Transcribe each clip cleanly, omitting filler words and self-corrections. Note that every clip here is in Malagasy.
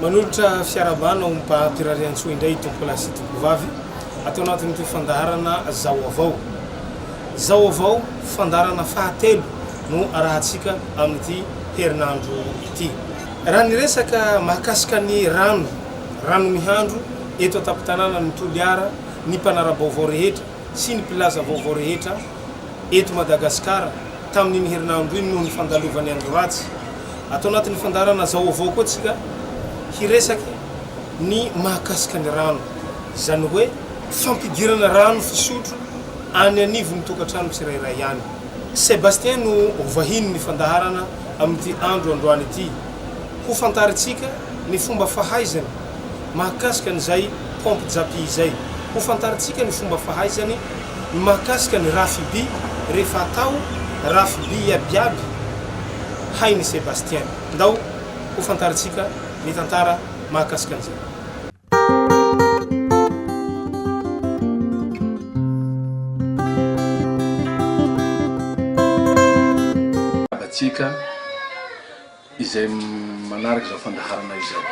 Manolotra fiarabana umpapirariantso indray tompolasy tompovavy atao anatin'ity fandaharana zao avao. Zao avao fandaharana fahatelo no arahantsika amin'ity herinandro ity. Raha ny resaka mahakasika ny rano mihandro eto atapitanana ny Toliara, ny mpanara-baovao rehetra sy ny mpilaza vaovao rehetra eto Madagasikara tamin'iny herinandro iny noho ny fandalovany andro ratsy. Atao anatin'ny fandaharana zao avao koa tsika hiresaky ny mahakasika ny rano, zany hoe fampidirana rano fisotro any anivon'ny tokantrano tsirairay ihany. Sebastien no vahiny ny fandaharana amin'ity androany ity. Ho fantaritsika ny fomba fahaizany mahakasika n'izay pompe japy izay. Ho fantaritsika ny fomba fahaizany mahakasika ny rafiby rehefa atao rafiby iabiaby hainy Sebastien. Ndao ho fantaritsika ny tantara mahakasika an'izay. Tsika izay manaraka zao fandaharana izay.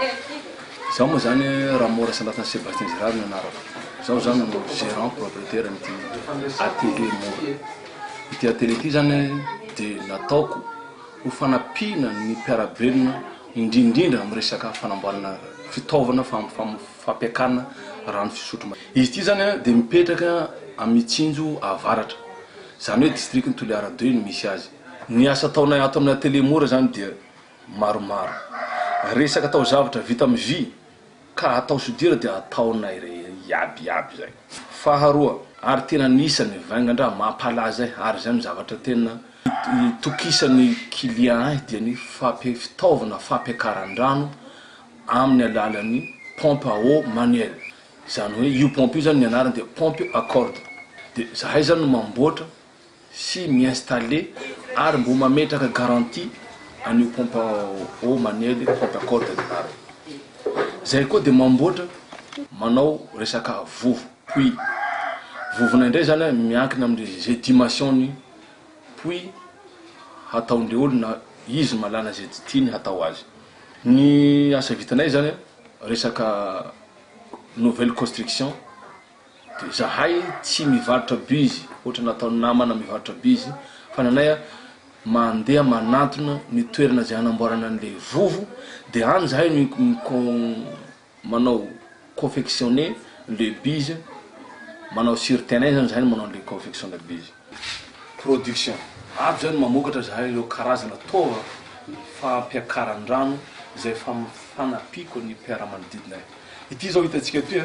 Zao moa zany raha mora sandatana Sebastien Zirary ny anarako. Zao zany no gérant propriétaire n'ity atelier mora. Ity atelier ity zany de nataoko ho fanapina ny mpiarabelona indrindrindra amin'ny resaka fanamboarana fitaovana fampiakana rano fisotro. Izy ity zany de mipetraka amin'ny Tsinjo avaratra. Zany hoe district ny Toliara 2 no misy azy. Ny asa ataonay ato amin'ny atelier mora zany dia maromaro. Resaka atao zavatra vita amin'ny vy ka atao sodira dia ataonay iabiaby zay. Faharoa, ary tena nisany vaingandraha mampalaza ary zany zavatra tena itokisan'ny client dia ny fitaovana fampiakaran-drano amin'ny alalan'ny pompe à eau manuelle. Zany hoe io pompe io zany ny anarany dia pompe à corde. De zahay zany no mamboatra sy mi-installer ary mbo mametraka garantie an'io pompe à eau manuelle, pompe à corde ny zay koa de mamboatra manao resaka vovo, puits. Vovona indray zany miankina amin'izay dimension-ny puits hataon'le olona izy malana zay tiany hatao azy. Ny asa vitanay zany resaka nouvelle construction. De zahay tsy mivarotra bizy, ohatra nataony namana mivarotra bizy, fa nanay mandeha manantona ny toerana zay hanamboarana an'le vovo, de any zahay manao confectionner le bizy, manao sur terrain zany zahay manao le confectionner bizy. Production aby zany mamokatra zahay ireo karazana tova fampiakaran-drano zay fanapiko ny mpiara-manodidinay. Ity zao hitantsika ity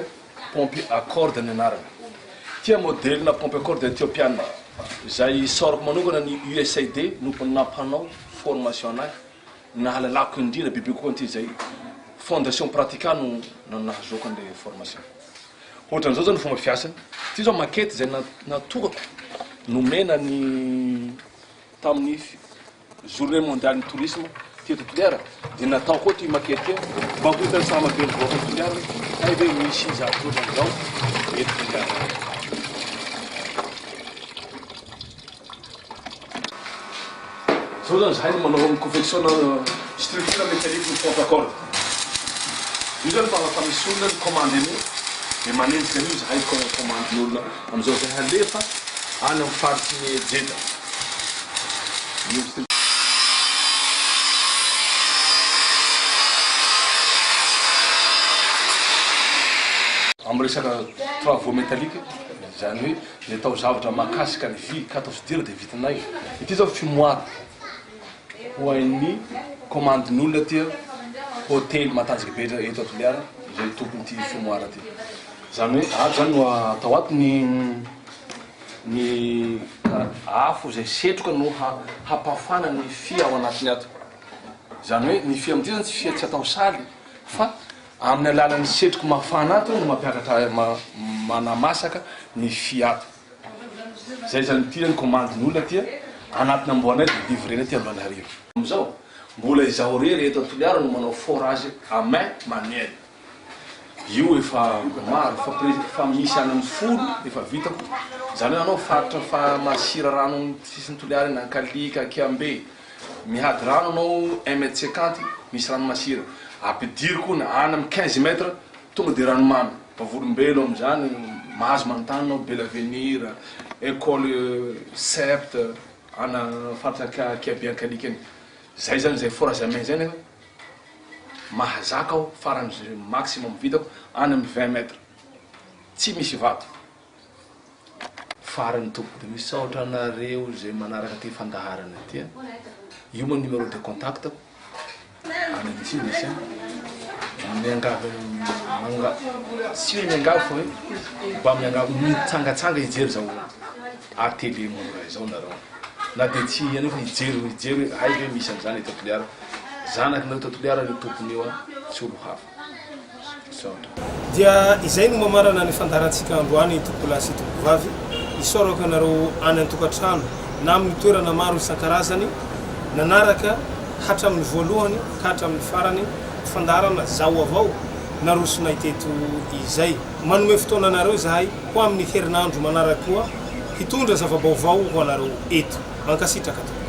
pompe à corde ny anarany. Tia modèle na pompe à corde éthiopienne zay soroko manokana ny USAID no nampanao formation anahy nahalalako indrindra bebe kokoa an'ity zay fondation pratika no nahazoko an'le formation. Ohatran'izao zany fomba fiasany. Ity zao maquette zay natokako nomena ny tamin'ny journée mondiale du tourisme teto Toliara, de natao koa ty maquette mba ho hitany samabe mivoaka Toliara ay hoe misy zavatra ohatran'izao eto Toliara. Zao zany zahay manao confectionne structure métallique ny pompe à corde. Io zany fa misy olona ny commande an'io de manenjika an'io zahay commande n'olona am'izao zay halefa any amin'ny faritsy ny Jeda. Amin'ny resaka travaux métalliques zany hoe ny atao zavatra mahakasika ny vy ka atao sodira de vitanay. Ity zao fumoir ho an'ny commande n'olona ty hôtely matanjaka be eto Toliara zay tompony ty fumoir ty. Zany hoe aby zany no atao ato ny afo zay setroka no hampafana ny fia ao anatiny ato. Zany hoe ny fia amin'ity zany tsy fia tsy atao saly fa amin'ny alalan'ny setroka mafana ato no mampiakatra manamasaka ny fia ato. Zay zany ty ny commande n'olona ty anatina amboanay de livrena ty androany hariva. Amizao mbola izao rery eto Toliara no manao forage à main manuelle. Io efa maro fa misy any amin'ny folo efa vitako. Zany hoe anao faritra fa masira rano amin'ny sisin'ny Toliara na Kalika, Kiambe, mihady rano anao 1 m 50 misy rano masira ampidiry koa na any amy 15 metre tonga de ranomamy pavolombelo amizany mahazo manontany anao bel avenir école septe ana faritra kiabiankalik any zay zany zay fora jamais zay nefa mahazaka aho farany maximum vitako any amy 20 metre tsy misy vato farany tompo de misaotra anareo zay manaraka ty fandaharana ty io moa numéro de contact any misy misy miangavy tsy hoe miangavy fa hoe mba miangavy mitsangatsanga ijery zao atélé mora zao nareo na de tsy iany fa ijery hay hoe misy am'zany eto Toliara zanaky nareo Toliara le tompony io tsy olo hafa dia izay no mamarana ny fandaharantsika androany topolasy topovavy isorako anareo any an-tokatrano na amin'ny toerana maro isan-karazany nanaraka hatramin'ny voalohany ka hatramin'ny farany fandaharana zao avao narosona iteto izay manome fotoana anareo zahay ho amin'ny herinandro manaraka koa hitondra zavabaovao ho anareo eto mankasitraka to